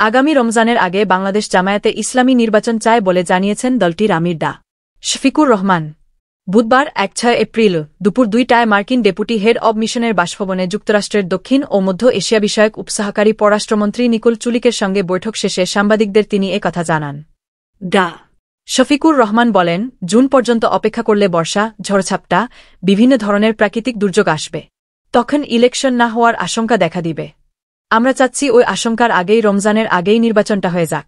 আগামী রমজানের আগে বাংলাদেশ জামায়াতে ইসলামী নির্বাচন চায় বলে জানিয়েছেন দলটির আমির ডা শফিকুর রহমান। বুধবার ১-৬ এপ্রিল দুপুর ২টায় মার্কিন ডেপুটি হেড অব মিশনের বাসভবনে যুক্তরাষ্ট্রের দক্ষিণ ও মধ্য এশিয়া বিষয়ক উপসহকারী পররাষ্ট্রমন্ত্রী নিকুল চুলিকের সঙ্গে বৈঠক শেষে সাংবাদিকদের তিনি এ কথা জানান। ডা শফিকুর রহমান বলেন, জুন পর্যন্ত অপেক্ষা করলে বর্ষা, ঝড়ঝাপটা, বিভিন্ন ধরনের প্রাকৃতিক দুর্যোগ আসবে। তখন ইলেকশন না হওয়ার আশঙ্কা দেখা দিবে। আমরা চাচ্ছি ওই আশঙ্কার আগেই রমজানের আগেই নির্বাচনটা হয়ে যাক।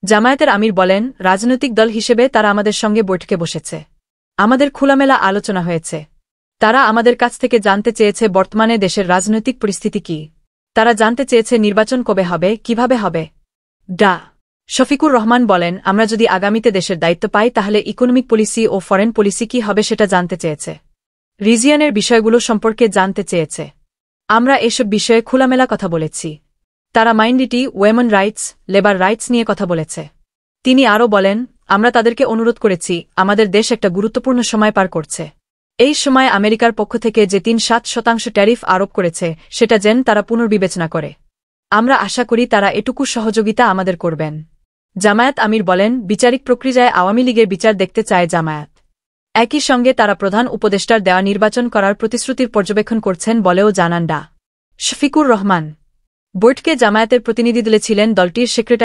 জামায়াতের আমির বলেন, রাজনৈতিক দল হিসেবে তারা আমাদের সঙ্গে বৈঠকে বসেছে। আমাদের খোলামেলা আলোচনা হয়েছে। তারা আমাদের কাছ থেকে জানতে চেয়েছে বর্তমানে দেশের রাজনৈতিক পরিস্থিতি কি। তারা জানতে চেয়েছে নির্বাচন কবে হবে, কিভাবে হবে। ডা শফিকুর রহমান বলেন, আমরা যদি আগামীতে দেশের দায়িত্ব পাই তাহলে ইকোনমিক পলিসি ও ফরেন পলিসি কি হবে সেটা জানতে চেয়েছে। রিজিয়নের বিষয়গুলো সম্পর্কে জানতে চেয়েছে। আমরা এসব বিষয়ে খোলামেলা কথা বলেছি। তারা minority, women rights, labour rights নিয়ে কথা বলেছে। তিনি আরও বলেন, আমরা তাদেরকে অনুরোধ করেছি, আমাদের দেশ একটা গুরুত্বপূর্ণ সময় পার করছে। এই সময় আমেরিকার পক্ষ থেকে যে ৩-৭% ট্যারিফ আরোপ করেছে সেটা যেন তারা পুনর্বিবেচনা করে। আমরা আশা করি তারা এটুকু সহযোগিতা আমাদের করবেন। জামায়াত আমির বলেন, বিচারিক প্রক্রিয়ায় আওয়ামী লীগের বিচার দেখতে চায় জামায়াত। একই সঙ্গে তারা প্রধান উপদেষ্টার দেওয়া নির্বাচন করার প্রতিশ্রুতির পর্যবেক্ষণ করছেন বলেও জানান ডা শফিকুর রহমান। বৈঠকে জামায়াতের প্রতিনিধিদলে ছিলেন দলটির সেক্রেটারি